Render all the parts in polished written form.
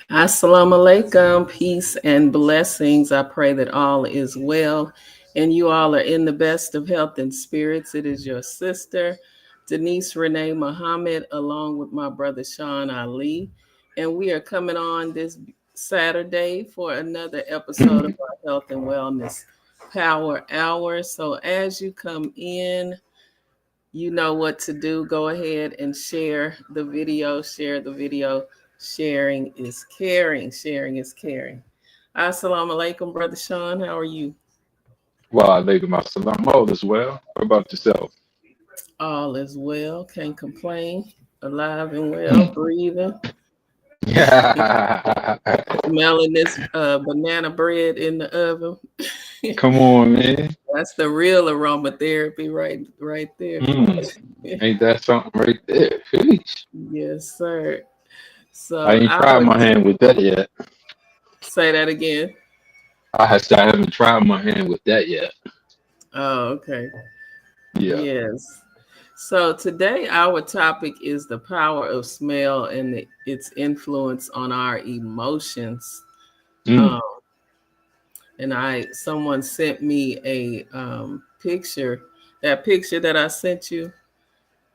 Assalamu alaikum, peace and blessings. I pray that all is well and you all are in the best of health and spirits. It is your sister, Denise Renee Muhammad, along with my brother Sean Ali. And we are coming on this Saturday for another episode of our Health and Wellness Power Hour. So as you come in, you know what to do. Go ahead and share the video. Share the video. Sharing is caring. Sharing is caring. Assalamu alaikum, Brother Sean. How are you? Well, alaikum assalam. All is well. What about yourself? All is well. Can't complain. Alive and well, breathing. Yeah. Smelling this banana bread in the oven. Come on, man. That's the real aromatherapy right there. Ain't that something right there? Sheesh. Yes, sir. So I ain't tried my hand with that yet. say that again. I haven't tried my hand with that yet. Oh, okay. Yeah. Yes. So today our topic is the power of smell and its influence on our emotions. Mm. And someone sent me a picture, that picture that I sent you,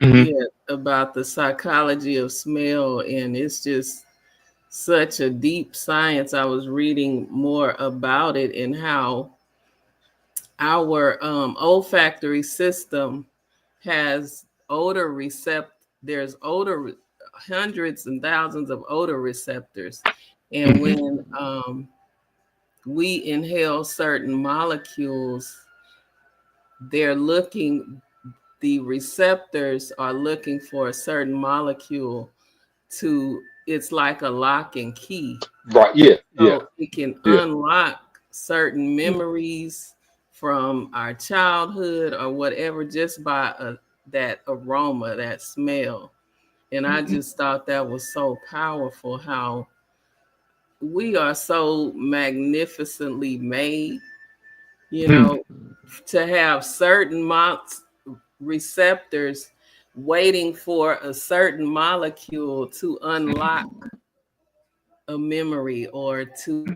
hmm yeah, about the psychology of smell, and it's just such a deep science. I was reading more about it and how our olfactory system has there's hundreds and thousands of odor receptors, and hmm when we inhale certain molecules, they're looking the receptors are looking for a certain molecule to it's like a lock and key, Right. Yeah. Yeah. so it can Yeah. unlock certain memories from our childhood or whatever, just by that aroma, that smell. And I hmm just thought that was so powerful, how we are so magnificently made, you Mm. know, to have certain receptors waiting for a certain molecule to unlock a memory, or to,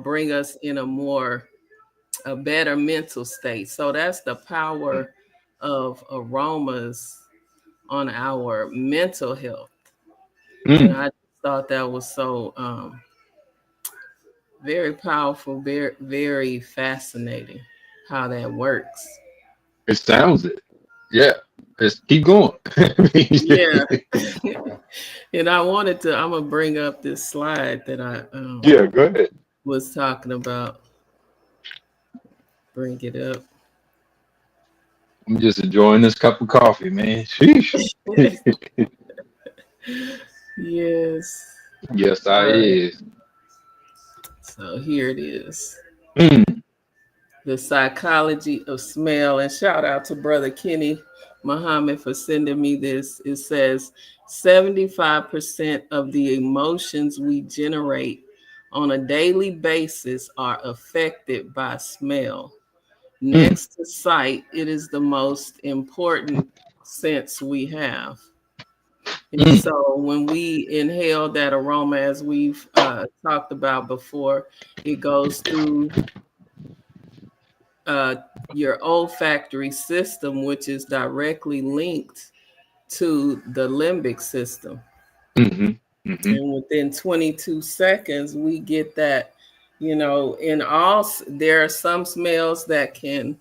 bring us in a better mental state. So that's the power of aromas on our mental health. And Mm. I thought that was so very powerful, very, very fascinating how that works. It sounds it. Yeah. Just keep going. Yeah. And I'm gonna bring up this slide that I Yeah. Go ahead. was talking about. Bring it up. I'm just enjoying this cup of coffee, man. Sheesh. Yes. Yes, I All right. is. So here it is. Mm. The psychology of smell. And shout out to Brother Kenny Muhammad for sending me this. It says 75% of the emotions we generate on a daily basis are affected by smell. Mm. Next to sight, it is the most important sense we have. And Mm. so when we inhale that aroma, as we've talked about before, it goes through uh, your olfactory system, which is directly linked to the limbic system. hmm hmm And within 22 seconds, we get that, there are some smells that can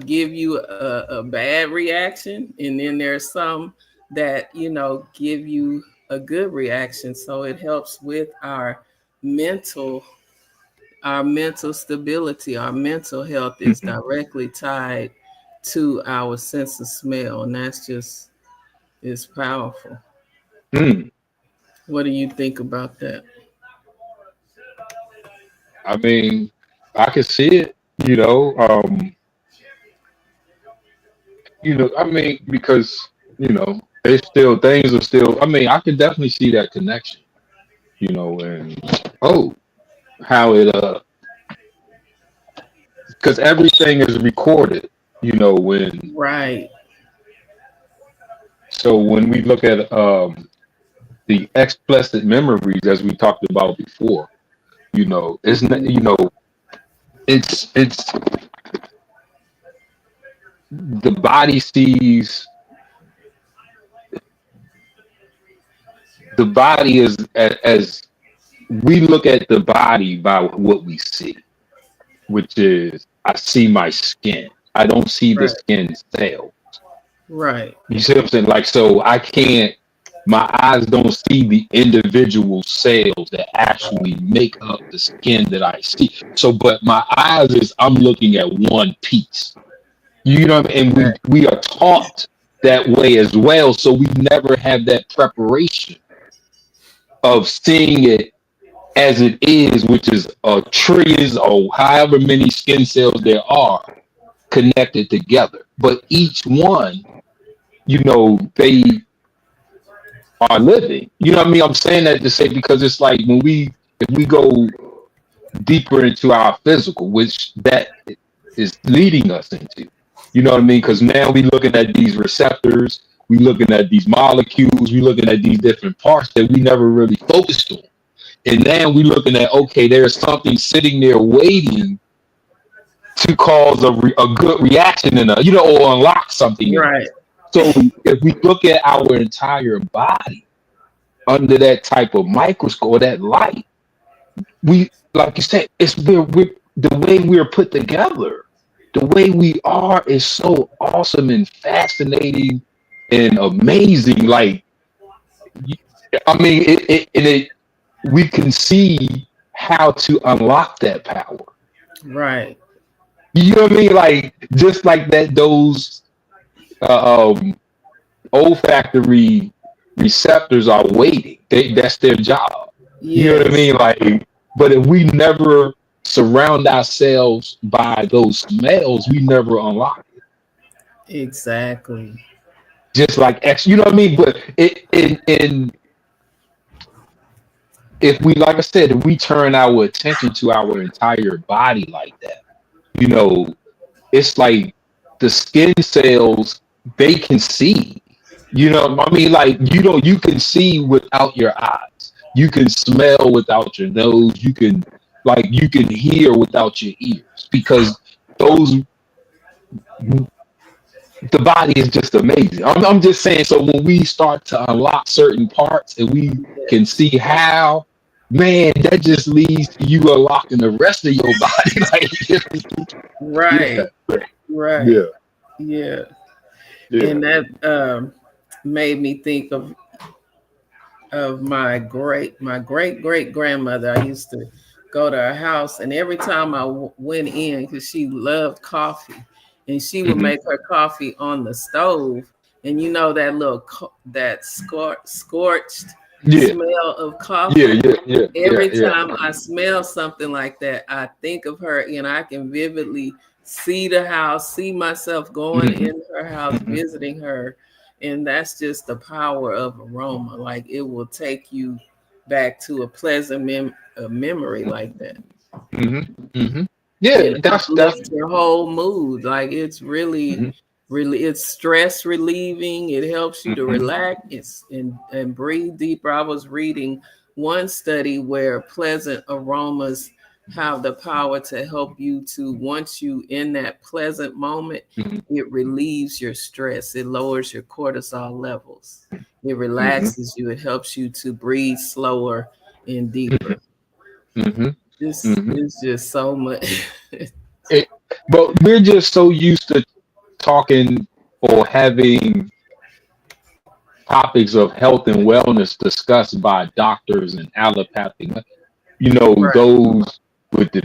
give you a bad reaction. And then there's some that, give you a good reaction. So it helps with mental mental stability. Our mental health is hmm directly tied to our sense of smell, and that's just is powerful. Mm. What do you think about that? I mean, I can see it, I mean, because, it's still things are still, I mean, I can definitely see that connection, and oh, how because everything is recorded, when, Right. so when we look at, the explicit memories, as we talked about before. It's not, it's the body sees the body as we look at the body by what we see, which is I see my skin. I don't see the Right. skin cell. Right. You see what I'm saying? Like, so my eyes don't see the individual cells that actually make up the skin that I see. So, but my eyes I'm looking at one piece. You know what I mean? And we are taught that way as well. So we never have that preparation of seeing it as it is, which is a trillions or however many skin cells there are connected together. But each one, they are living. You know what I mean? I'm saying that to say, because it's like if we go deeper into our physical, which that is leading us into, you know what I mean? Because now we looking at these receptors, we looking at these molecules, we looking at these different parts that we never really focused on. And now we looking at, okay, there's something sitting there waiting to cause a good reaction or unlock something. Right. So if we look at our entire body under that type of microscope or that light, we, like you said, it's the way we're put together, the way we are is so awesome and fascinating and amazing. Like, I mean, we can see how to unlock that power. Right. You know what I mean? Like, just like that, those olfactory receptors are waiting. That's their job. Yes. You know what I mean? Like, but if we never surround ourselves by those smells, we never unlock it. Exactly. Just like you know what I mean? But if we, like I said, if we turn our attention to our entire body like that, it's like the skin cells, they can see. I mean, like, you can see without your eyes. You can smell without your nose. You can hear without your ears, because the body is just amazing. I'm just saying, so when we start to unlock certain parts and we can see how, man, that just leads to you unlocking the rest of your body. Right. Yeah. Right. Yeah. And that made me think of my great great grandmother. I used to go to her house, and every time I went in, because she loved coffee, and she would make her coffee on the stove, and that little that scorched smell of coffee. Every time I smell something like that, I think of her, and I can vividly see the house, see myself going in her house, visiting her. And that's just the power of aroma. Like, it will take you back to a pleasant memory like that. Yeah, that's your whole mood. Like, it's really it's stress relieving. It helps you to relax and breathe deeper. I was reading one study where pleasant aromas have the power to help you to, once you in that pleasant moment, it relieves your stress. It lowers your cortisol levels. It relaxes you. It helps you to breathe slower and deeper. This is just so much. But we're just so used to talking or having topics of health and wellness discussed by doctors and allopathic, those with the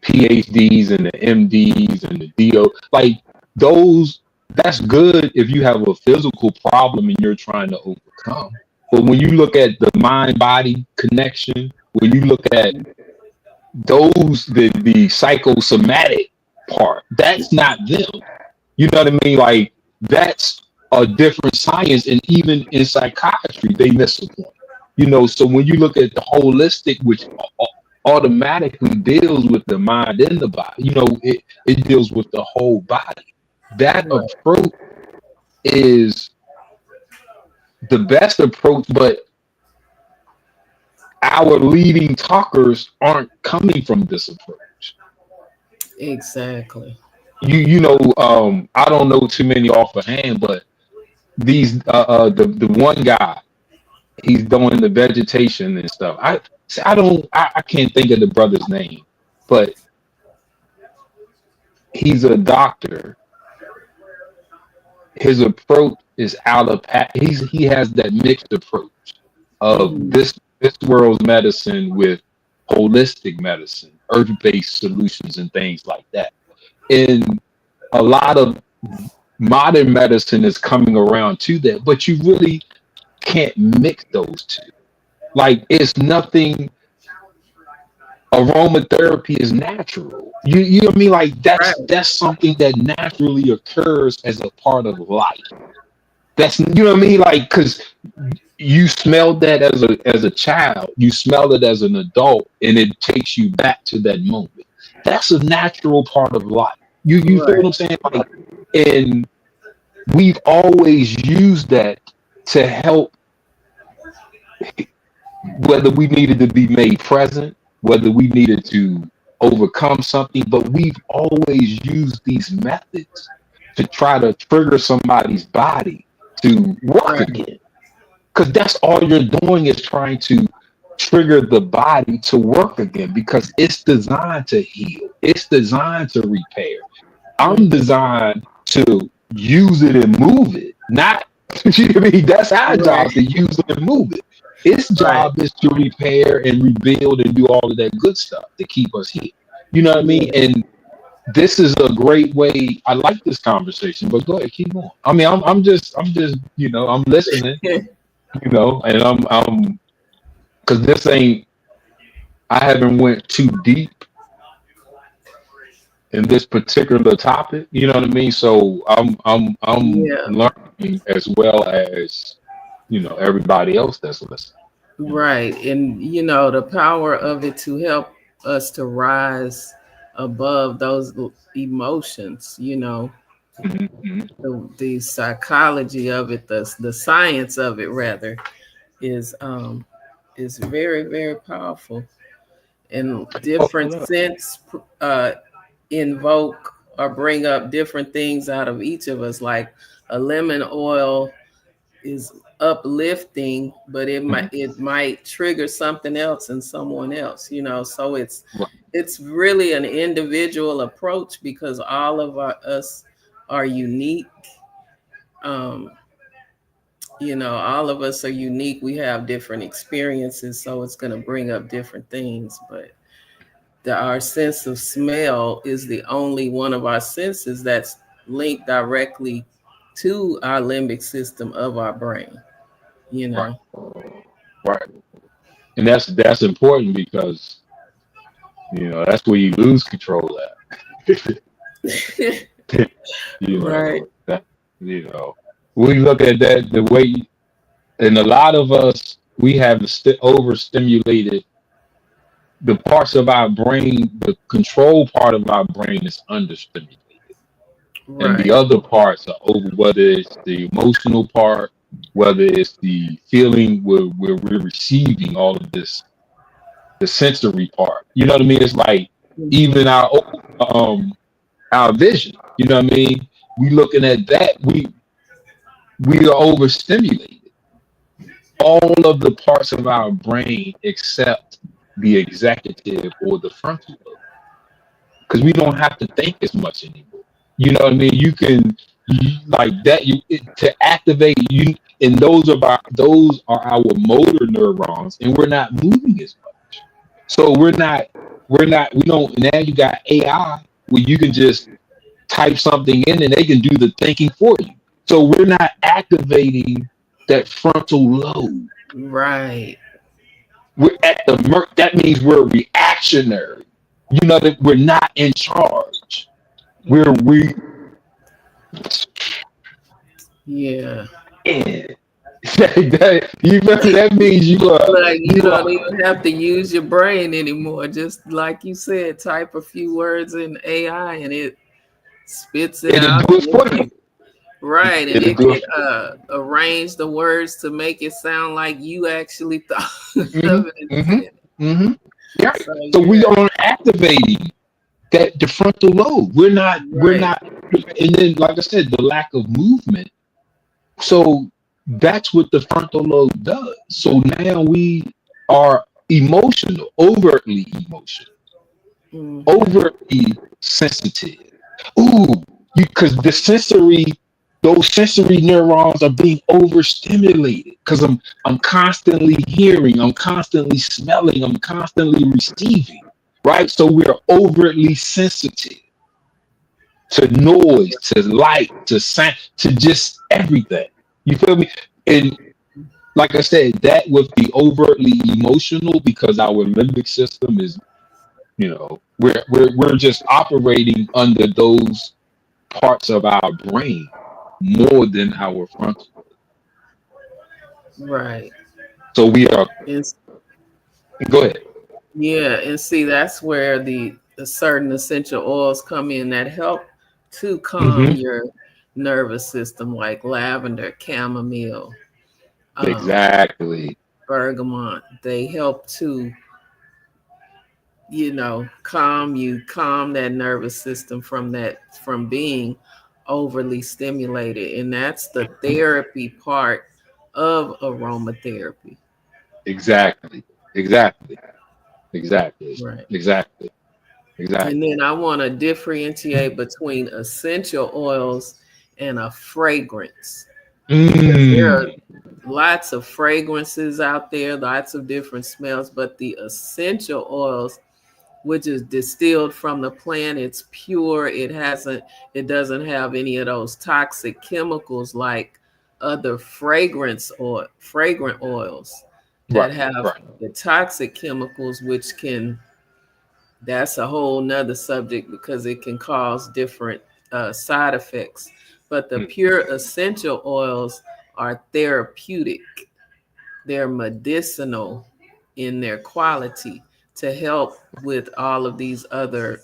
PhDs and the MDs and the DO, like those. That's good if you have a physical problem and you're trying to overcome. But when you look at the mind-body connection, when you look at the psychosomatic part, that's not them. You know what I mean? Like, that's a different science, and even in psychiatry, they miss the point. So when you look at the holistic, which automatically deals with the mind and the body, it deals with the whole body. That approach is the best approach, but our leading talkers aren't coming from this approach. Exactly. I don't know too many offhand, but these the one guy, he's doing the vegetation and stuff. I can't think of the brother's name, but he's a doctor. His approach is he has that mixed approach of this world's medicine with holistic medicine, earth-based solutions and things like that. And a lot of modern medicine is coming around to that, but you really can't mix those two. Like, it's nothing. Aromatherapy is natural. You know what I mean? Like, that's something that naturally occurs as a part of life. That's, you know what I mean? Like, because you smelled that as a child, you smell it as an adult, and it takes you back to that moment. That's a natural part of life. You feel what I'm saying? Like, and we've always used that to help, whether we needed to be made present, whether we needed to overcome something, but we've always used these methods to try to trigger somebody's body to work again. Because that's all you're doing, is trying to trigger the body to work again, because it's designed to heal. It's designed to repair. I'm designed to use it and move it. Not, you know what I mean? That's our job, to use it and move it. Its job is to repair and rebuild and do all of that good stuff to keep us here. You know what I mean? And this is a great way. I like this conversation, but go ahead, keep going. I mean, I'm just, I'm listening, and I'm, because this ain't, I haven't went too deep in this particular topic. You know what I mean? So I'm learning as well as, everybody else that's listening. Right. And, the power of it to help us to rise above those emotions, the psychology of it, the science of it rather, is very, very powerful. And different scents invoke or bring up different things out of each of us. Like a lemon oil is uplifting, but it might trigger something else in someone else, so it's really an individual approach, because all of us are unique. All of us are unique. We have different experiences, so it's going to bring up different things. But our sense of smell is the only one of our senses that's linked directly to our limbic system of our brain. Right. And that's important, because that's where you lose control at. Right. We look at that the way, and a lot of us, we have overstimulated the parts of our brain. The control part of our brain is understimulated, and the other parts are over, whether it's the emotional part, whether it's the feeling where we're receiving all of this, the sensory part. You know what I mean? It's like even our vision. You know what I mean? We looking at that. We are overstimulated. All of the parts of our brain except the executive or the frontal lobe, because we don't have to think as much anymore. You know what I mean? You can, like that, to activate you, and those are our motor neurons, and we're not moving as much. So we don't, now you got AI where you can just type something in and they can do the thinking for you. So we're not activating that frontal lobe. Right. We're at that means we're reactionary. That we're not in charge. Yeah. That means you don't even have to use your brain anymore. Just like you said, type a few words in AI and it spits it out. Do it for you. Right, and It'll it do it. could arrange the words to make it sound like you actually thought Hmm. of it and Hmm. said it. Hmm. Right. So So we yeah, are activating that the frontal lobe. We're right, not, and then like I said, the lack of movement. So that's what the frontal lobe does. So now we are emotional, hmm, overtly sensitive. Ooh, because those sensory neurons are being overstimulated. Because I'm constantly hearing, I'm constantly smelling, I'm constantly receiving. Right. So we're overtly sensitive to noise, to light, to sound, to just everything. You feel me? And like I said, that with the overtly emotional, because our limbic system is, we're just operating under those parts of our brain more than our frontal. right. So we are. And Go ahead. yeah, and see that's where the certain essential oils come in that help to calm Hmm. your nervous system, like lavender, chamomile, um, Exactly. bergamot. They help to, calm that nervous system from being overly stimulated. And that's the therapy part of aromatherapy. Exactly. Exactly. Exactly. Right. Exactly. And Exactly. then I want to differentiate between essential oils and a fragrance, because there are Mm. lots of fragrances out there, lots of different smells, but the essential oils, which is distilled from the plant, it's pure. It doesn't have any of those toxic chemicals like other fragrant oils that Right. have Right. the toxic chemicals, which can that's a whole nother subject because it can cause different side effects. But the Mm. pure essential oils are therapeutic, they're medicinal in their quality to help with all of these other,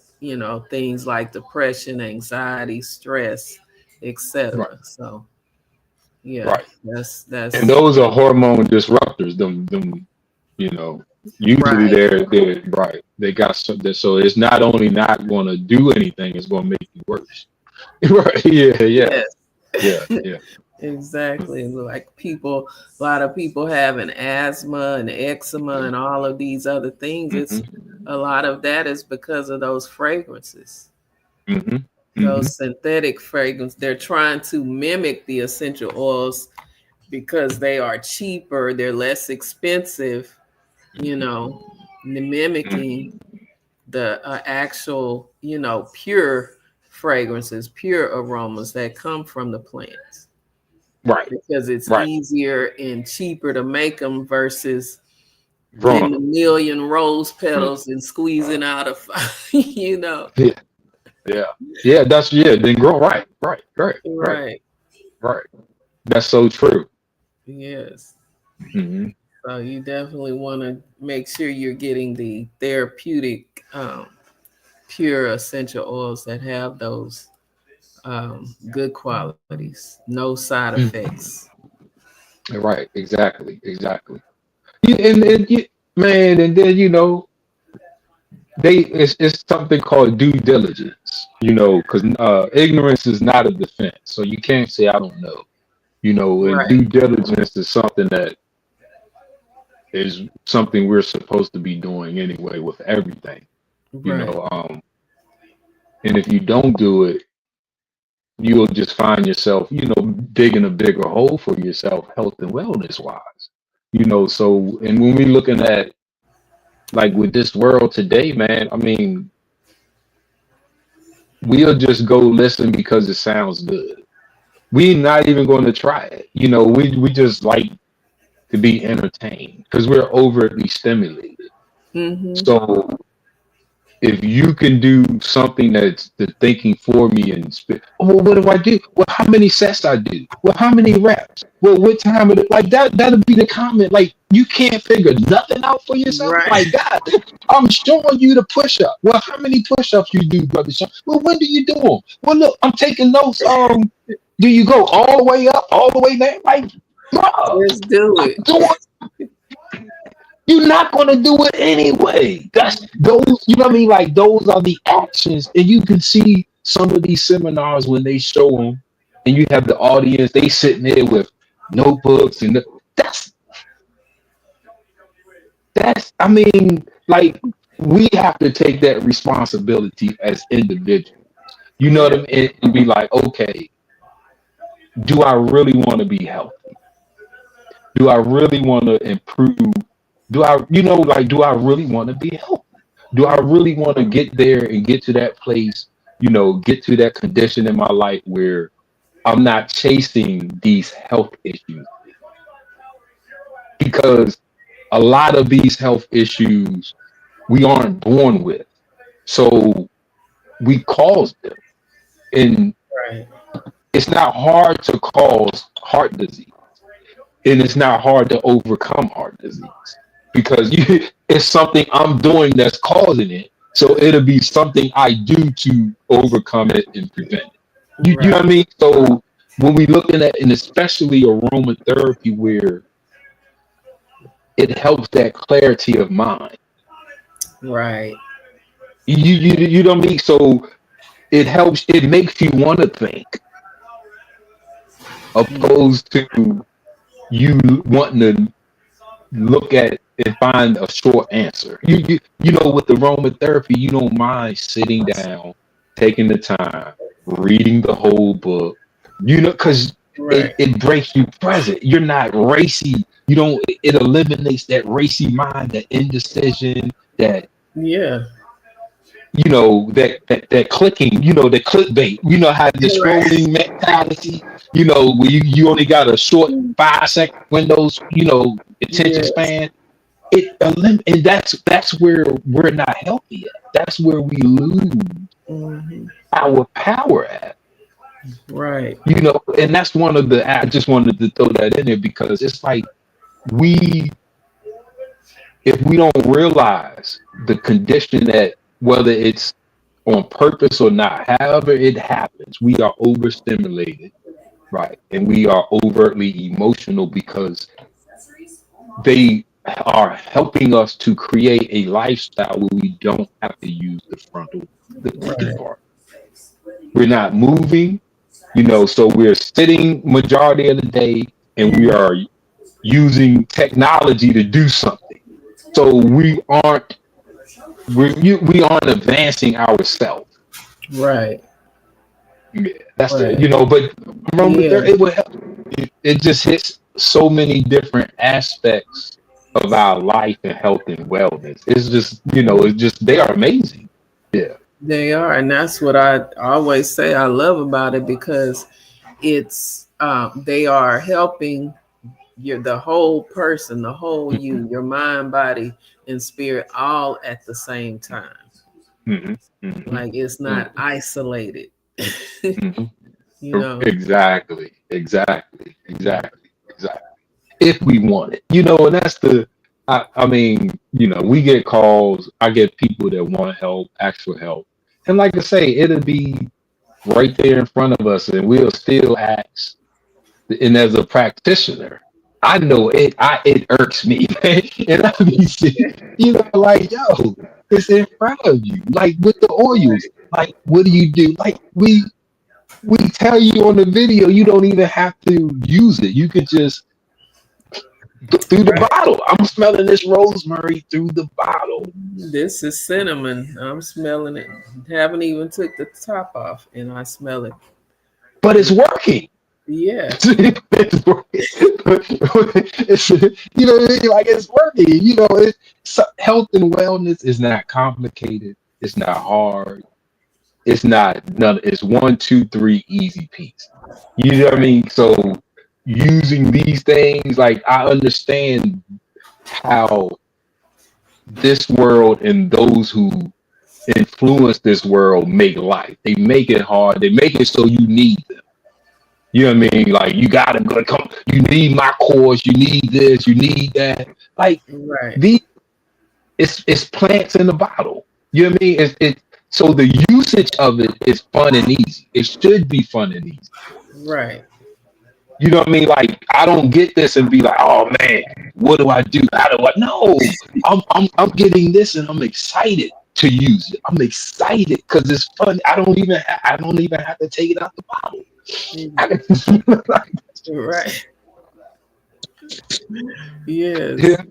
things like depression, anxiety, stress, Right. etc. So yeah, Right. And that's those are hormone disruptors. Them, you know, usually right. they're right. They got something. So it's not only not going to do anything, it's going to make you worse. Right. Yeah. Yeah. Yes. Yeah. Yeah. Exactly. Like a lot of people having asthma and eczema and all of these other things. It's Hmm. a lot of that is because of those fragrances, Hmm. Hmm. those synthetic fragrances. They're trying to mimic the essential oils because they are cheaper, they're less expensive, mimicking the actual, pure fragrances, pure aromas that come from the plants, Right. because it's Right. easier and cheaper to make them versus Growing getting a them. million rose petals and squeezing out a. Yeah. Yeah. Yeah. Then grow. Right. Right. Right. Right. Right. Right. That's so true. Yes. Hmm. So you definitely want to make sure you're getting the therapeutic, pure essential oils that have those good qualities, no side effects. Right. Exactly. Exactly. Man, and then it's something called due diligence, because ignorance is not a defense, so you can't say I don't know, and Right. due diligence is something we're supposed to be doing anyway with everything, you Right. know and if you don't do it, you'll just find yourself, digging a bigger hole for yourself, health and wellness wise, so, and when we're looking at, like, with this world today, man, I mean, we'll just go listen because it sounds good. We're not even going to try it. We just like to be entertained because we're overtly stimulated. Mm-hmm. So if you can do something that's the thinking for me and oh, well, what do I do? Well, how many sets I do? Well, how many reps? Well, what time of it? Like that'll be the comment. Like, you can't figure nothing out for yourself. Right. Like, God, I'm showing you the push up. Well, how many push ups you do, brother Sean? Well, when do you do them? Well, look, I'm taking notes. Do you go all the way up, all the way down? Like, bro, Let's do it. you're not gonna do it anyway. That's those, you know what I mean? Like those are the actions, and you can see some of these seminars when they show them, and you have the audience, they sitting there with notebooks, and that's I mean, like we have to take that responsibility as individuals. You know what I mean? And be like, okay, do I really want to be healthy? Do I really want to improve? Do I, do I really want to be healthy? Do I really want to get there and get to that place, get to that condition in my life where I'm not chasing these health issues? Because a lot of these health issues we aren't born with. So we cause them. And Right. it's not hard to cause heart disease. And it's not hard to overcome heart disease because it's something I'm doing that's causing it. So it'll be something I do to overcome it and prevent it. You know what I mean? So when we looking at, and especially aromatherapy, where it helps that clarity of mind. Right. You know what I mean? So it helps, it makes you want to think opposed to you wanting to look at and find a short answer. You know, with the aromatherapy, you don't mind sitting down, taking the time, reading the whole book, because it breaks you present. You're not racy. You don't, it eliminates that racy mind, that indecision, that that clicking, the clickbait, how the scrolling mentality, where you only got a short 5-second windows, attention span. And that's where we're not healthy at. That's where we lose our power at. Right. And that's one of the, I just wanted to throw that in there because it's like if we don't realize the condition that, whether it's on purpose or not, however it happens, we are overstimulated, right? And we are overtly emotional because they are helping us to create a lifestyle where we don't have to use the frontal, the thinking part. We're not moving, so we're sitting majority of the day and we are using technology to do something. So we aren't advancing ourselves. Right. Yeah, that's but it will help. It just hits so many different aspects of our life and health and wellness. It's just they are amazing. Yeah. They are, and that's what I always say I love about it, because it's they are helping the whole person, the whole you, your mind, body, and spirit, all at the same time. Like it's not isolated. Exactly. If we want it, and that's the. I mean, we get calls. I get people that want help, actual help, and like I say, it'll be right there in front of us, and we'll still ask. And as a practitioner, I know it irks me, man. And I be, like, yo, it's in front of you. Like with the oils, like, what do you do? Like we tell you on the video, you don't even have to use it. You could just go through the bottle. I'm smelling this rosemary through the bottle. This is cinnamon. I'm smelling it. Haven't even took the top off, and I smell it. But it's working. Yeah. It's working. Like it's working. Health and wellness is not complicated. It's not hard. It's not none. It's 1, 2, 3 easy piece. You know what I mean? So using these things, like I understand how this world and those who influence this world make life. They make it hard. They make it so you need them. You know what I mean? Like you gotta go come. You need my course. You need this. You need that. Like it's plants in the bottle. You know what I mean? So the usage of it is fun and easy. It should be fun and easy. Right. You know what I mean? Like, I don't get this and be like, oh man, what do I do? How do I? No, I'm getting this and I'm excited to use it. I'm excited because it's fun. I don't even have to take it out the bottle. I can, Right. Yes. yeah,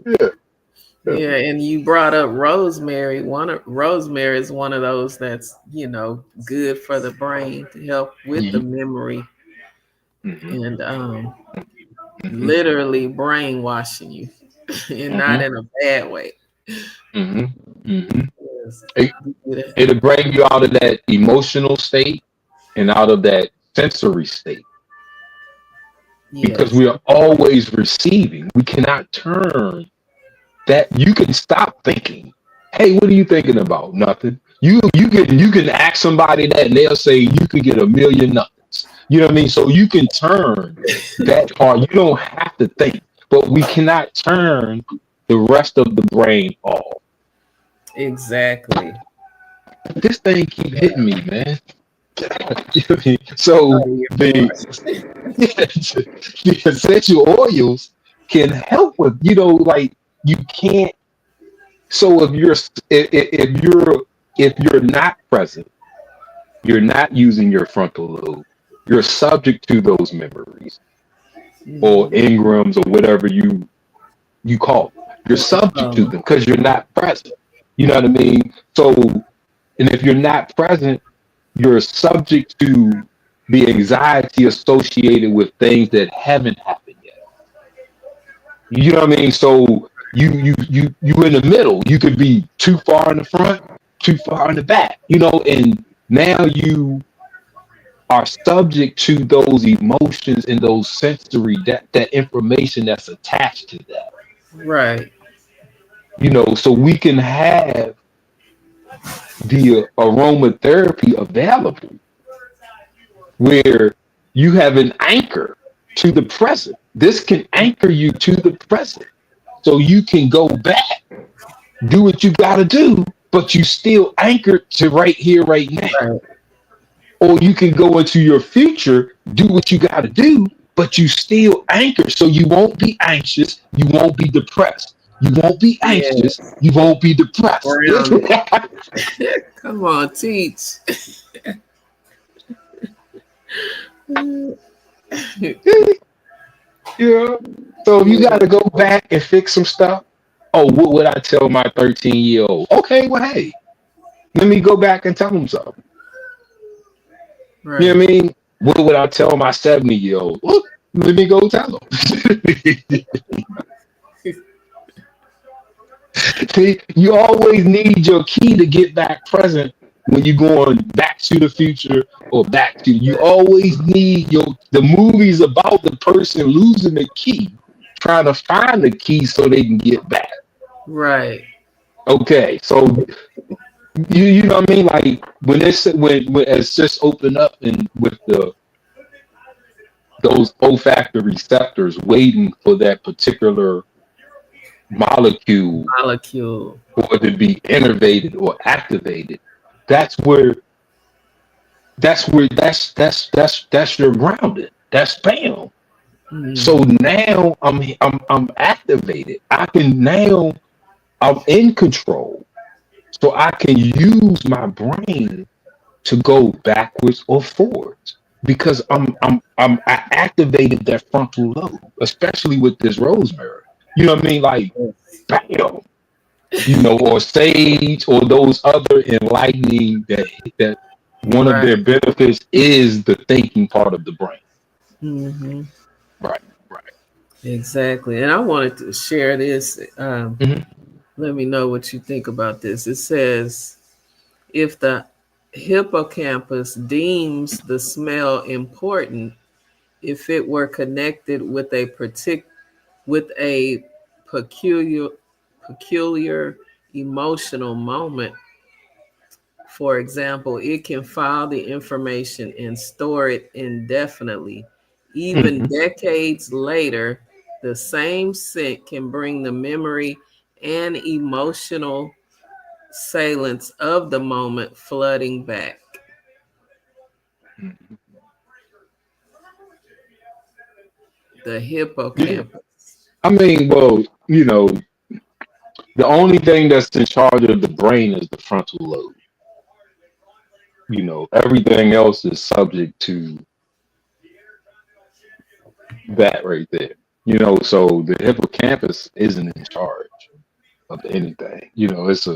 yeah. Yeah, and you brought up rosemary. Rosemary is one of those that's, good for the brain to help with the memory Mm-hmm, and mm-hmm, literally brainwashing you and not mm-hmm, in a bad way. mm-hmm, mm-hmm. Yes. It, Do that. it'll bring you out of that emotional state and out of that sensory state because Yes. we are always receiving. We cannot turn that. You can stop thinking. Hey, what are you thinking about? Nothing. You can ask somebody that and they'll say you could get a million nothings. You know what I mean? So you can turn that part. You don't have to think, but we cannot turn the rest of the brain off. Exactly. This thing keep hitting me, man. You know what I mean? So Oh, yeah, the boy. the essential oils can help with, like, you can't. So if you're not present, you're not using your frontal lobe, you're subject to those memories or Mhm. engrams or whatever you call them. You're subject to them because you're not present. You know what I mean? So, and if you're not present, you're subject to the anxiety associated with things that haven't happened yet. You know what I mean? So you in the middle. You could be too far in the front, too far in the back. And now you are subject to those emotions and those sensory that information that's attached to that. Right. So we can have the aromatherapy available where you have an anchor to the present. This can anchor you to the present. So you can go back, do what you got to do, but you still anchored to right here, right now. Right. Or you can go into your future, do what you got to do, but you still anchor. So you won't be anxious. You won't be depressed. You won't be anxious. Yes. You won't be depressed. Grounded. Come on, teach. Yeah. So if you got Yeah. to go back and fix some stuff, oh, what would I tell my 13-year-old? Okay, well, hey, let me go back and tell him something. You know Right. what I mean? What would I tell my 70-year-old? Well, let me go tell him. See, you always need your key to get back present when you're going back to the future or back to. You always need the movies about the person losing the key, trying to find the key so they can get back. Right. Okay, so you know what I mean? Like when it's just opened up and with those olfactory receptors waiting for that particular molecule Molecule. or to be innervated or activated. That's where that's your grounded. That's bam. So Mhm. now I'm activated. I'm in control. So I can use my brain to go backwards or forwards because I activated that frontal lobe, especially with this rosemary. You know what I mean? Like bam, or sage or those other enlightening that one of Right. their benefits is the thinking part of the brain. Hmm. Right, right. Exactly. And I wanted to share this. Hmm. Let me know what you think about this. It says if the hippocampus deems the smell important, if it were connected with a peculiar peculiar emotional moment, for example, it can file the information and store it indefinitely. Even Hmm. decades later, the same scent can bring the memory and emotional salience of the moment flooding back. The hippocampus. I mean, well, the only thing that's in charge of the brain is the frontal lobe. Everything else is subject to that right there. So the hippocampus isn't in charge of anything. It's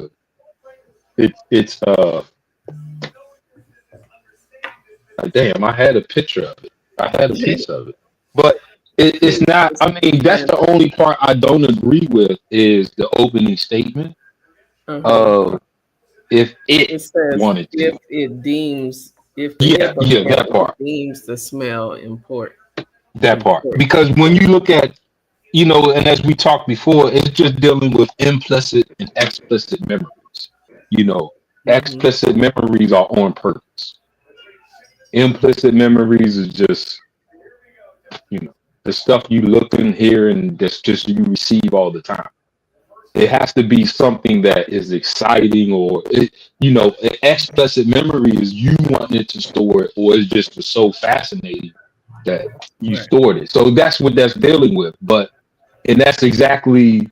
damn, I had a picture of it. I had a piece of it. But it's not, I mean, that's the only part I don't agree with is the opening statement of if it says wanted to. if it deems, if the that part. deems the smell important. That part. Because when you look at, and as we talked before, it's just dealing with implicit and explicit memories. Explicit memories are on purpose. Implicit memories is just, the stuff you look and hear and that's just you receive all the time. It has to be something that is exciting or, an explicit memory is you wanting to store it or it's just so fascinating that you stored it. So that's what that's dealing with. And that's exactly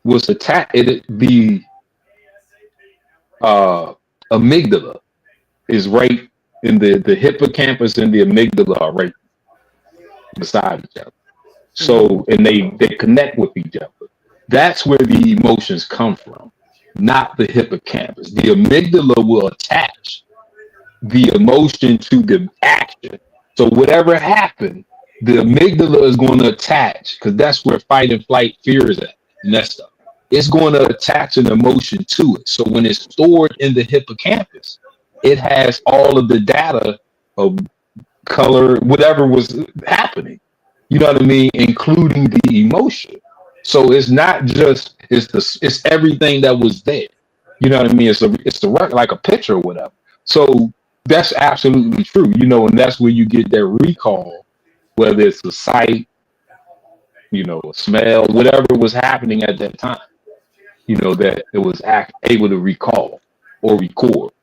what's attacked. The amygdala is right in the hippocampus and the amygdala are right beside each other. So, and they connect with each other. That's where the emotions come from, not the hippocampus. The amygdala will attach the emotion to the action. So whatever happened, the amygdala is going to attach because that's where fight and flight fear is at and that stuff. It's going to attach an emotion to it. So when it's stored in the hippocampus, it has all of the data of color, whatever was happening. You know what I mean? Including the emotion. So it's not just it's everything that was there. You know what I mean? It's the like a picture or whatever. So that's absolutely true. And that's where you get that recall, whether it's a sight, a smell, whatever was happening at that time. That it was able to recall or record.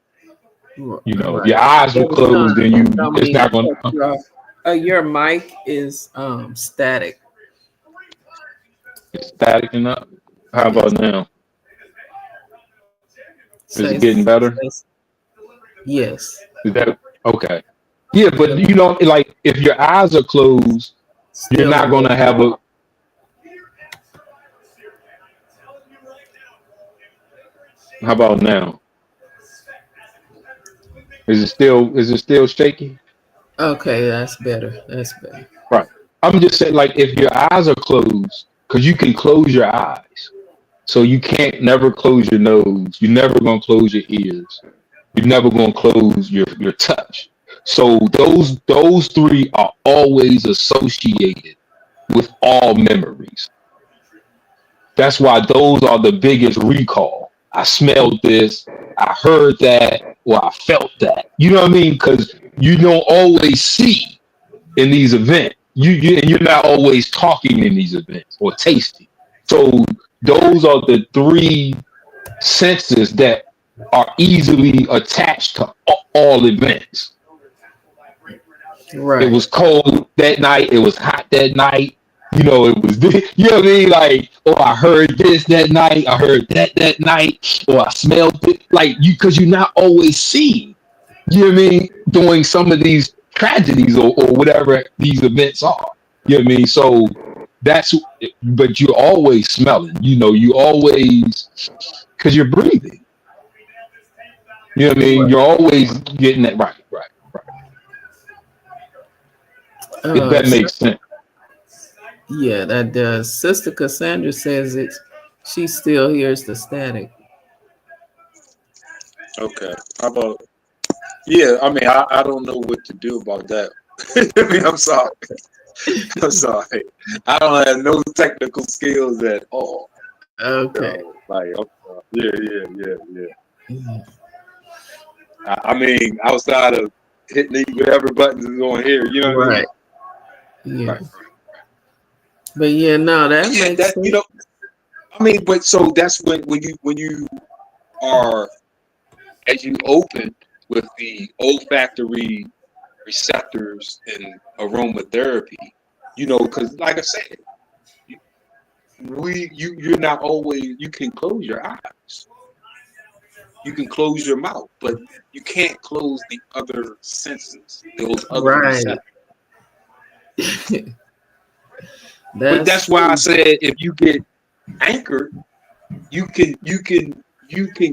If your eyes are closed, then it's not going to. Your mic is static. It's static enough. How about now? Is it getting better? Yes. Is that okay? Yeah, but like if your eyes are closed, you're not going to have a. How about now? Is it still shaky? Okay, that's better. That's better. Right. I'm just saying, like, if your eyes are closed, because you can close your eyes, so you can't never close your nose. You're never gonna close your ears. You're never gonna close your touch. So those three are always associated with all memories. That's why those are the biggest recall. I smelled this, I heard that, or I felt that. You know what I mean? Because you don't always see in these events. You're not always talking in these events or tasting. So those are the three senses that are easily attached to all events. Right. It was cold that night. It was hot that night. It was, you know what I mean? Like, oh, I heard this that night. I heard that night. Or I smelled it. Like, because you're not always seeing, you know what I mean? Doing some of these tragedies or whatever these events are. You know what I mean? So but you're always smelling. You always, because you're breathing. You know what I mean? You're always getting that right. If that makes sense. Yeah, that does. Sister Cassandra says she still hears the static. Okay. How about? Yeah, I mean, I don't know what to do about that. I mean, I'm sorry. I'm sorry. I don't have no technical skills at all. Okay. So, yeah. Mm-hmm. I mean, outside of hitting whatever buttons is on here, you know what I mean? Yeah. Right. But yeah, no, that makes sense. I mean, but so that's when you are, as you open with the olfactory receptors in aromatherapy, You know, because like I said, you're not always. You can close your eyes, you can close your mouth, but you can't close the other senses, those other Right. receptors. But that's why I said if you get anchored, you can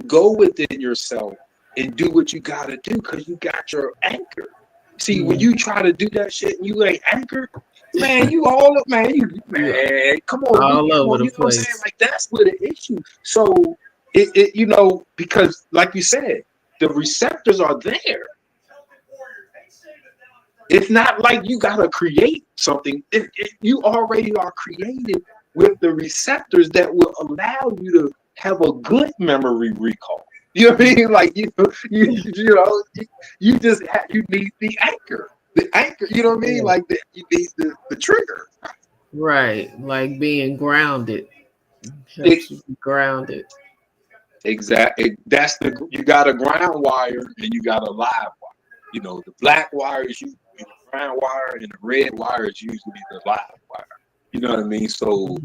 go within yourself and do what you gotta do because you got your anchor. See, when you try to do that shit and you ain't anchored, man, you all up, man. Come on, all over the you know what I'm saying? place. Like that's where the issue. So it you know, because like you said, the receptors are there. It's not like you gotta create something. You already are created with the receptors that will allow you to have a good memory recall. You know what I mean? Like you know, you just you need the anchor. The anchor, you know what I mean? Like you need the trigger. Right. Like being grounded. Helps you be grounded. Exactly. That's you got a ground wire and you got a live wire. You know, the black wire is usually the ground wire and the red wire is usually the live wire. You know what I mean? So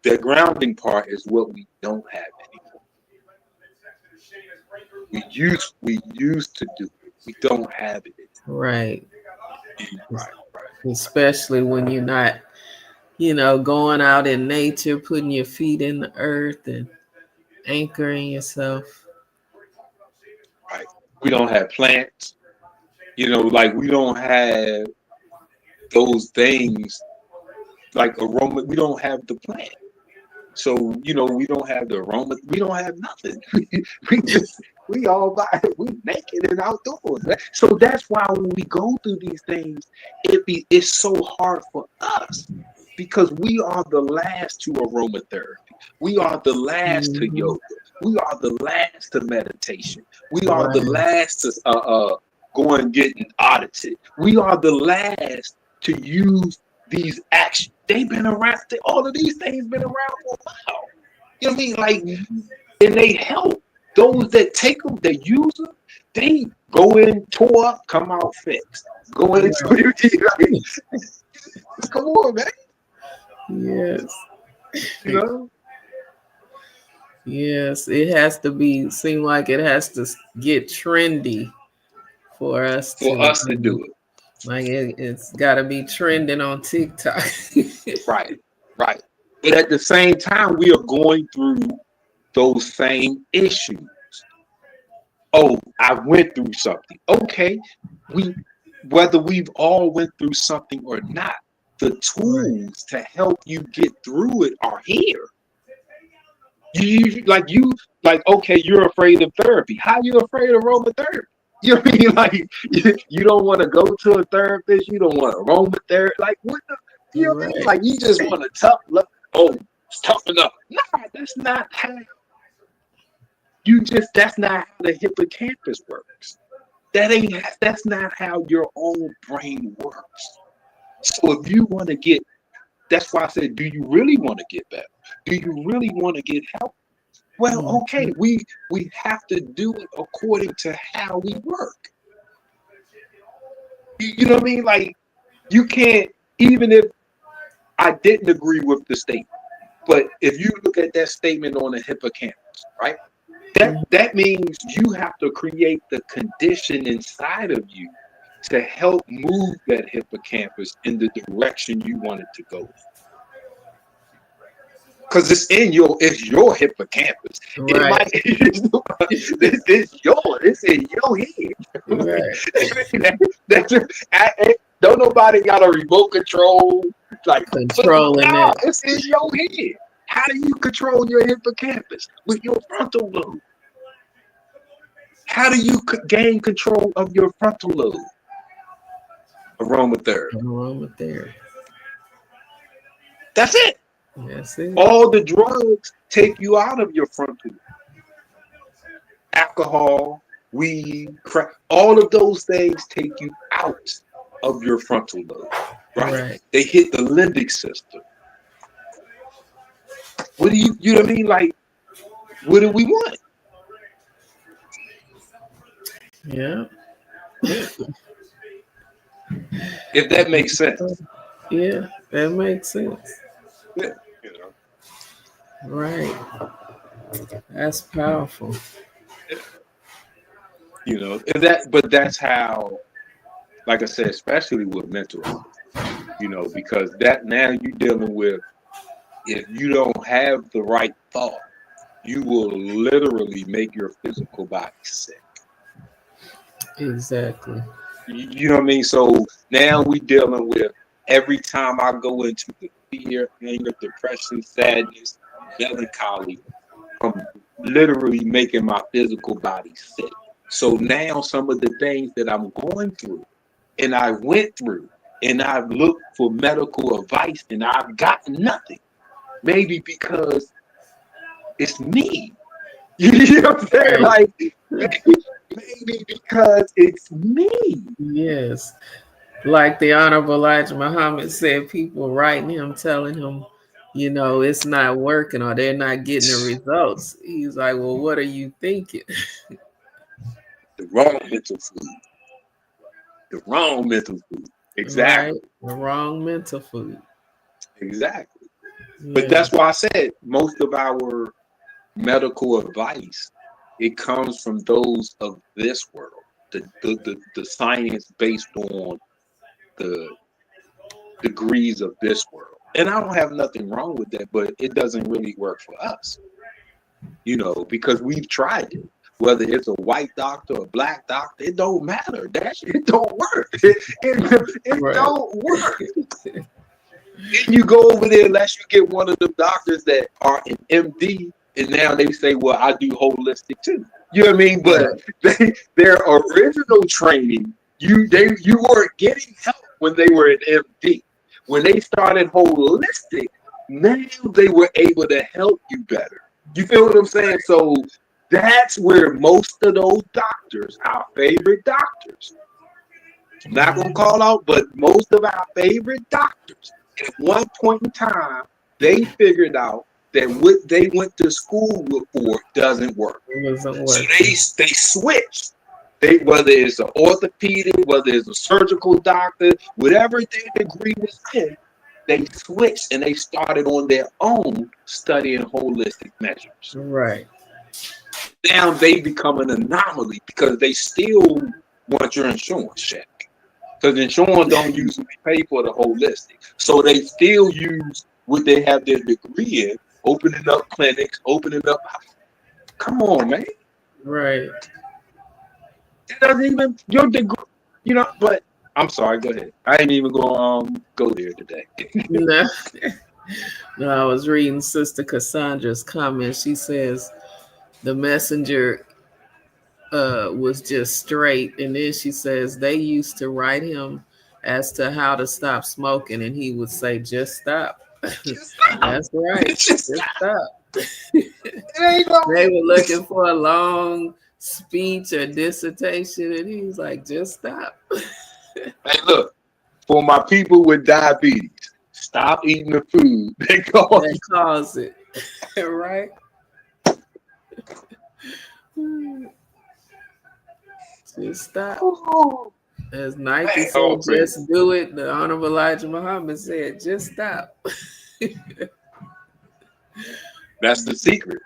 the grounding part is what we don't have anymore. We used to do it. We don't have it anymore. Right. Right. Especially when you're not, going out in nature, putting your feet in the earth and anchoring yourself. Right. We don't have plants. You know, like we don't have those things like aroma. We don't have the plant. So, you know, we don't have the aroma. We don't have nothing. we all we naked and outdoors. So that's why when we go through these things, it's so hard for us because we are the last to aromatherapy. We are the last to yoga. We are the last to meditation. We are the last to go and get audited. We are the last to use these actions. They've been around. All of these things been around for a while. You know what I mean? Like, and they help those that take them, that use them. They go in, tore up, come out fixed. Go in, come on, man. Yes. You know. Yes, it has to seem like it has to get trendy for us to do it. Like it's got to be trending on TikTok. Right. But at the same time, we are going through those same issues. Oh, I went through something. Okay, whether we've all went through something or not, the tools to help you get through it are here. Okay, you're afraid of therapy. How you afraid of aromatherapy? You know what I mean? Like you don't want to go to a therapist. You don't want aromatherapy. Like what the? You know what I mean? Like you just want to toughen up. Nah, that's not how. That's not how the hippocampus works. That's not how your own brain works. So if you want to get, that's why I said, do you really want to get better? Do you really want to get help? Well, okay, we have to do it according to how we work. You know what I mean? Like you can't, even if I didn't agree with the statement, but if you look at that statement on the hippocampus, right? That means you have to create the condition inside of you to help move that hippocampus in the direction you want it to go. Because it's your hippocampus. Right. It's yours. It's in your head. Right. Don't nobody got a remote control like controlling it. It's in your head. How do you control your hippocampus? With your frontal lobe. How do you gain control of your frontal lobe? Aromatherapy. That's it. That's it. All the drugs take you out of your frontal lobe. Alcohol, weed, crack, all of those things take you out of your frontal lobe. Right? They hit the limbic system. What do you know what I mean? Like, what do we want? Yeah. If that makes sense. Yeah, that makes sense. Yeah, you know. Right. That's powerful. You know, and that, but that's how, like I said, especially with mental health, you know, because that now you're dealing with, if you don't have the right thought, you will literally make your physical body sick. Exactly. You know what I mean? So now we dealing with, every time I go into the fear, anger, depression, sadness, melancholy, from literally making my physical body sick. So now some of the things that I'm going through and I went through and I've looked for medical advice and I've gotten nothing. Maybe because it's me. You know what I'm saying? Right. Like, maybe because it's me. Yes. Like the Honorable Elijah Muhammad said, people writing him, telling him, it's not working or they're not getting the results. He's like, well, what are you thinking? The wrong mental food. The wrong mental food. Right? Exactly. The wrong mental food. Exactly. But Yeah. that's why I said most of our medical advice, it comes from those of this world. The science based on the degrees of this world. And I don't have nothing wrong with that, but it doesn't really work for us, you know, because we've tried it. Whether it's a white doctor or a black doctor, it don't matter. That shit don't work. It Right. don't work. Then you go over there unless you get one of the doctors that are an MD, and now they say, "Well, I do holistic too." You know what I mean? But their original training, you weren't getting help when they were an MD. When they started holistic, now they were able to help you better. You feel what I'm saying? So that's where most of those doctors, our favorite doctors, I'm not gonna call out, but most of our favorite doctors, at one point in time, they figured out that what they went to school for doesn't work. It wasn't So working. they switched. They, whether it's an orthopedic, whether it's a surgical doctor, whatever their degree was in, they switched and they started on their own studying holistic measures. Right. Now they become an anomaly because they still want your insurance check. Because insurance don't usually pay for the holistic. So they still use what they have their degree in, opening up clinics, opening up. Come on, man. Right. It doesn't even, your degree, you know, but I'm sorry, go ahead. I ain't even gonna go there today. No. No, I was reading Sister Cassandra's comment. She says the messenger was just straight. And then she says they used to write him as to how to stop smoking, and he would say, just stop. Just stop. That's right. Just Just stop. stop. It ain't no. They were looking for a long speech or dissertation, and he was like, just stop. Hey, look, for my people with diabetes, stop eating the food that That cause it. Right? Just stop. As Nike said, just do it. The Honorable Elijah Muhammad said, just stop. That's the secret.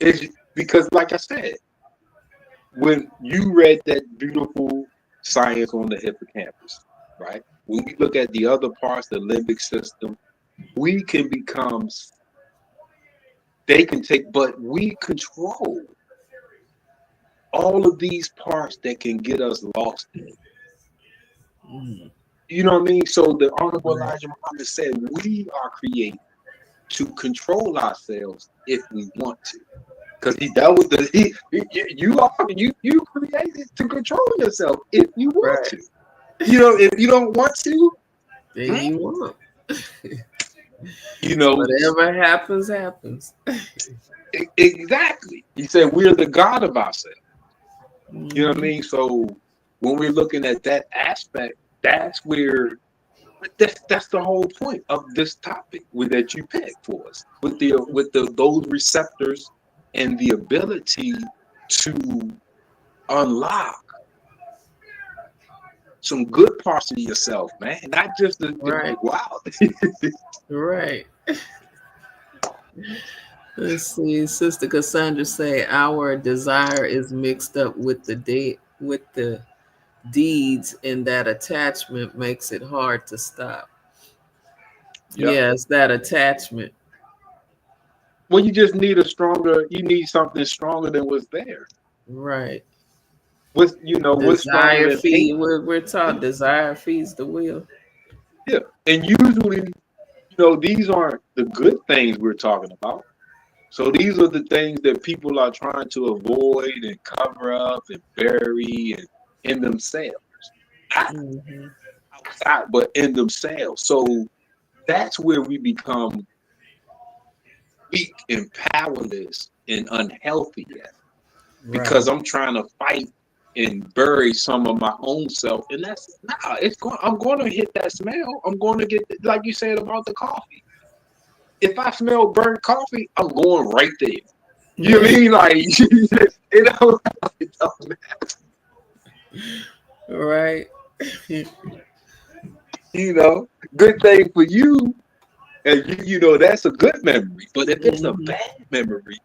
It's because, like I said, when you read that beautiful science on the hippocampus, right? When we look at the other parts, the limbic system, we can become, they can take, but we control all of these parts that can get us lost in it. You know what I mean? So the Honorable Elijah Muhammad said, we are created to control ourselves if we want to. Because that was you created to control yourself if you want to. You know, if you don't want to, then you won't. You know, whatever happens. Exactly. He said we're the God of ourselves. You know what I mean? So when we're looking at that aspect, that's where that's the whole point of this topic that you picked for us, with those receptors and the ability to unlock some good parts of yourself, man. Not just the Right. wow. Right. Let's see. Sister Cassandra say our desire is mixed up with with the deeds, and that attachment makes it hard to stop. Yeah. Yes, that attachment. Well, you just need you need something stronger than what's there. Right. What's stronger Desire than hate? feed. We're taught desire feeds the will. Yeah. And usually, these aren't the good things we're talking about. So these are the things that people are trying to avoid and cover up and bury and in themselves. Not Mhm. outside, but in themselves. So that's where we become weak and powerless and unhealthy at. Because Right. I'm trying to fight and bury some of my own self. And I'm going to hit that smell. I'm going to get, like you said about the coffee. If I smell burnt coffee, I'm going right there. You know what I mean? Like, it don't matter. Right. Good thing for you. And that's a good memory. But if it's a Mhm. bad memory,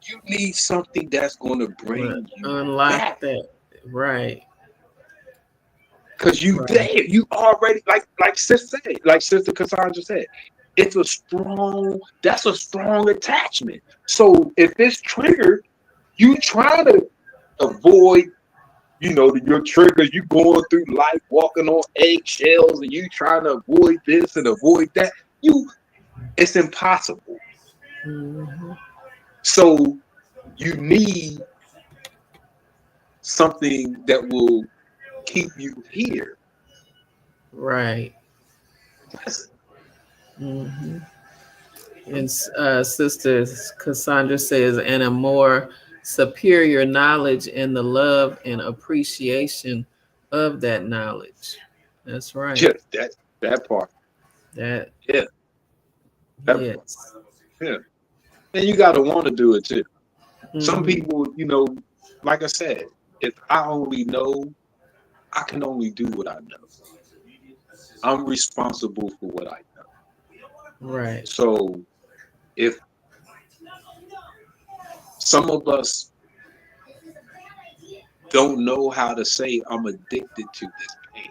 you need something that's going to bring you Unlock back. that. Right. Because you Right. there, you already like Sister Cassandra said, that's a strong attachment. So if it's triggered, you try to avoid, your triggers, you going through life walking on eggshells and you trying to avoid this and avoid that. It's impossible. Mhm. So you need something that will keep you here. Right. Present. Hmm. And Sister Cassandra says, and a more superior knowledge and the love and appreciation of that knowledge. That's right. Just that part. That, Yeah, that part. yes. Yeah. And you gotta want to do it too. Some Hmm. people, like I said, if I only know, I can only do what I know. I'm responsible for what I know. Right. So if some of us don't know how to say I'm addicted to this pain,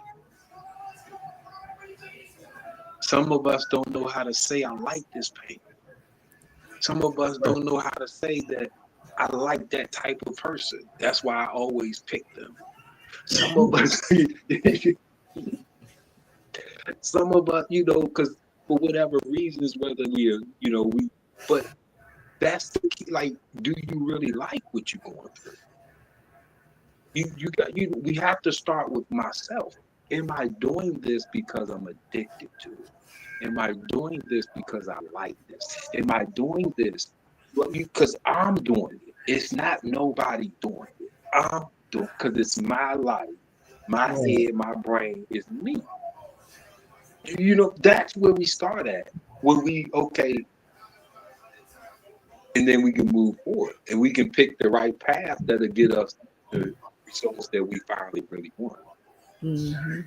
some of us don't know how to say I like this pain. Some of us don't know how to say that I like that type of person. That's why I always pick them. Some of us, because for whatever reasons, whether but that's the key. Like, do you really like what you're going through? We have to start with myself. Am I doing this because I'm addicted to it? Am I doing this because I like this? Am I doing this because I'm doing it? It's not nobody doing it. I'm doing because it's my life, my Right. head, my brain is me. That's where we start at. When okay, and then we can move forward and we can pick the right path that'll get us the results that we finally really want. Hmm.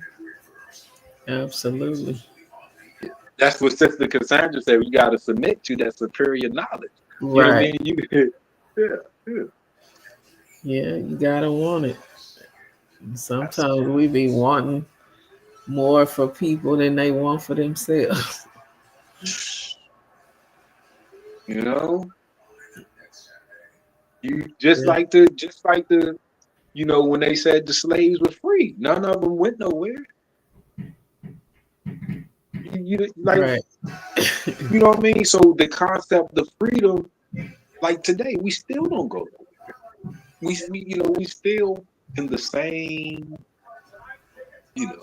Absolutely. That's what Sister Cassandra said. You got to submit to that superior knowledge. You know what I Right. mean? Yeah. Yeah, you gotta want it. Sometimes we be wanting more for people than they want for themselves. You know, you just like the when they said the slaves were free, none of them went nowhere. Like, Right. you know what I mean? So the concept of freedom, like today, we still don't go nowhere. We still in the same, you know,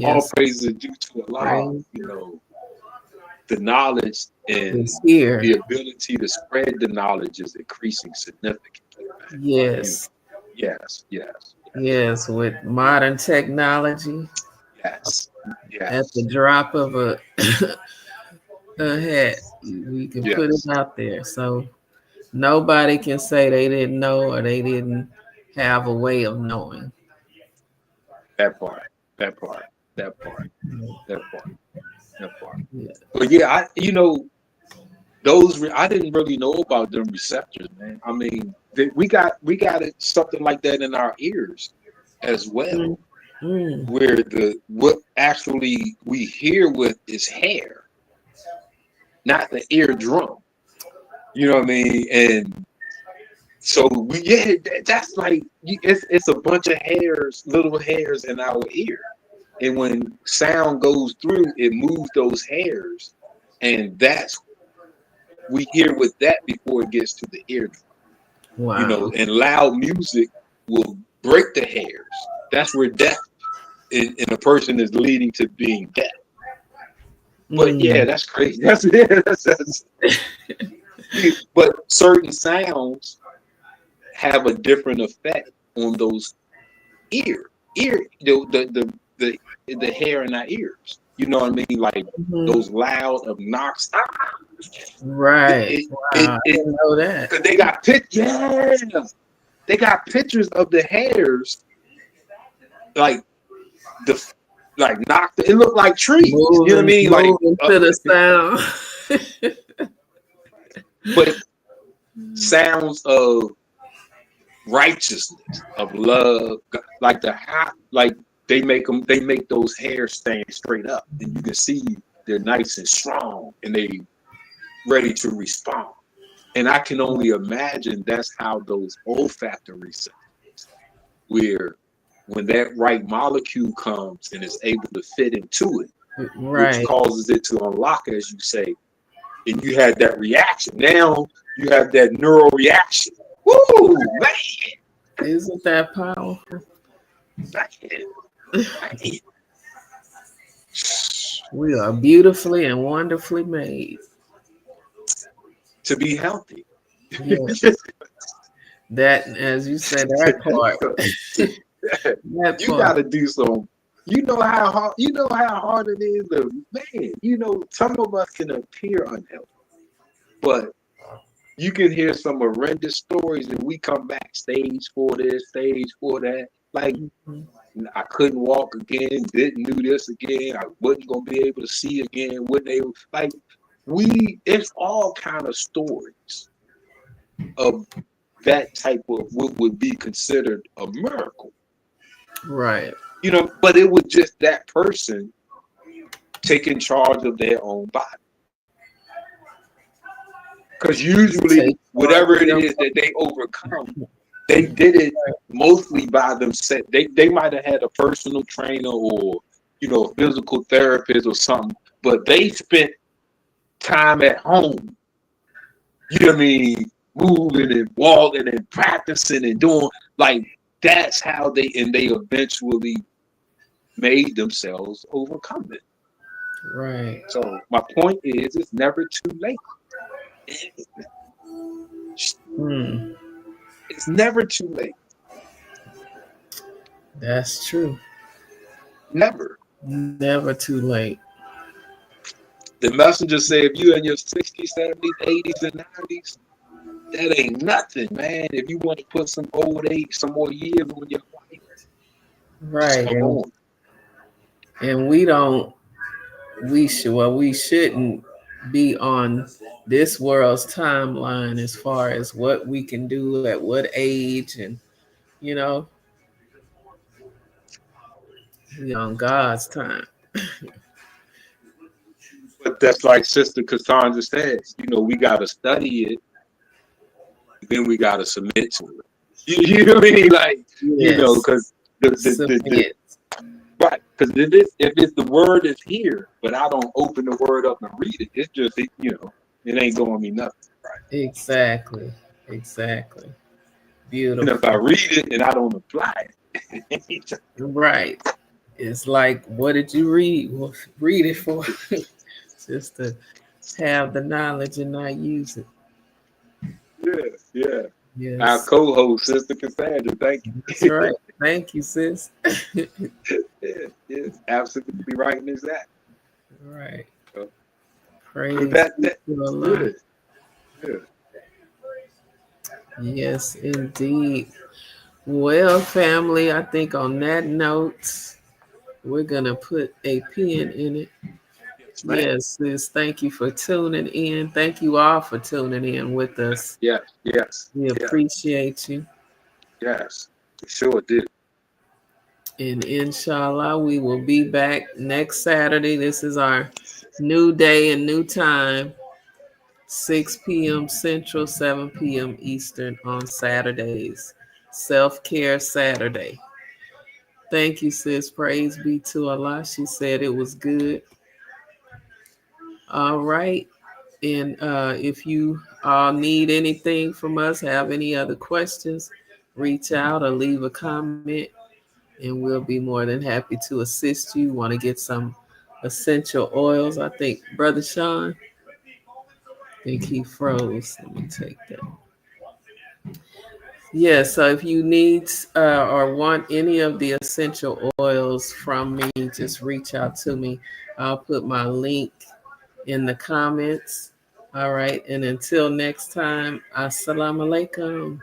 all Yes. praise is due to Allah, Praise the knowledge and is here. the ability to spread the knowledge is increasing significantly. Yes. Yes. Yes. With modern technology, Yes. at the Yes. drop of a hat, we can put it Yes. out there. So nobody can say they didn't know or they didn't have a way of knowing. That part. That part. That part. That part. That part. Yeah. But yeah, I didn't really know about them receptors, man. I mean, we got something like that in our ears as well, where what actually we hear with is hair, not the eardrum. You know what I mean? And so that's like it's a bunch of hairs, little hairs in our ear, and when sound goes through, it moves those hairs, and we hear with that before it gets to the eardrum. Wow. You know, and loud music will break the hairs. That's where death in a person is leading to being deaf. But yeah, that's crazy. That's but certain sounds have a different effect on those the hair in our ears. You know what I mean? Like those loud, obnoxious. Right. I didn't know that. Because they got pictures. Yeah. They got pictures of the hairs, like knocked. It looked like trees. Moving, you know what I mean? Like to the sound. But sounds of righteousness, of love, like they make those hairs stand straight up, and you can see they're nice and strong, and they ready to respond. And I can only imagine that's how those olfactory senses, where when that right molecule comes and is able to fit into it, which causes it to unlock, as you say, and you had that reaction. Now you have that neural reaction. Woo, man! Isn't that powerful? Man. We are beautifully and wonderfully made to be healthy. Yes. That, as you said, that part. You got to do some. You know how hard it is to, man. You know, some of us can appear unhealthy, but you can hear some horrendous stories, and we come back stage for this, stage for that. Like, I couldn't walk again, didn't do this again, I wasn't gonna be able to see again. It's all kind of stories of that type of what would be considered a miracle. Right. You know, but it was just that person taking charge of their own body. Because usually, whatever it is that they overcome, they did it mostly by themselves. They might have had a personal trainer or, you know, a physical therapist or something, but they spent time at home. You know what I mean? Moving and walking and practicing and doing, like, that's how they eventually made themselves overcome it. Right. So my point is, it's never too late. It's never too late. That's true. Never too late. The messenger said, if you're in your 60s, 70s, 80s, and 90s, that ain't nothing, man. If you want to put some old age, some more years on your life, right? And we shouldn't be on this world's timeline as far as what we can do at what age, and you know, we on God's time. But that's like Sister Cassandra says, you know, we got to study it, then we got to submit to it. You know what I mean? Like, yes. You know, because right, because if it's the word is here, but I don't open the word up and read it, it's just, you know, it ain't going to mean nothing. Right? Exactly. Beautiful. And if I read it and I don't apply it, right. It's like, what did you read? Well, read it for. Just to have the knowledge and not use it. Yeah. Yes. Our co-host, Sister Cassandra, thank you. That's right. Thank you, sis. Yes, absolutely right in that. Right. So, praise that Yes, indeed. Well, family, I think on that note, we're going to put a pin in it. Yes, ma'am. Yes, sis. Thank you for tuning in. Thank you all for tuning in with us. Yes, yes, We yes, appreciate you. yes. We sure do. And inshallah, we will be back next Saturday. This is our new day and new time, 6 p.m. Central, 7 p.m. Eastern on Saturdays. Self-care Saturday. Thank you, sis. Praise be to Allah. She said it was good. All right. And if you all need anything from us, have any other questions, reach out or leave a comment, and we'll be more than happy to assist you. Want to get some essential oils? I think Brother Sean, I think he froze. Let me take that. Yeah, so if you need or want any of the essential oils from me, just reach out to me. I'll put my link in the comments. All right. And until next time, assalamu alaikum.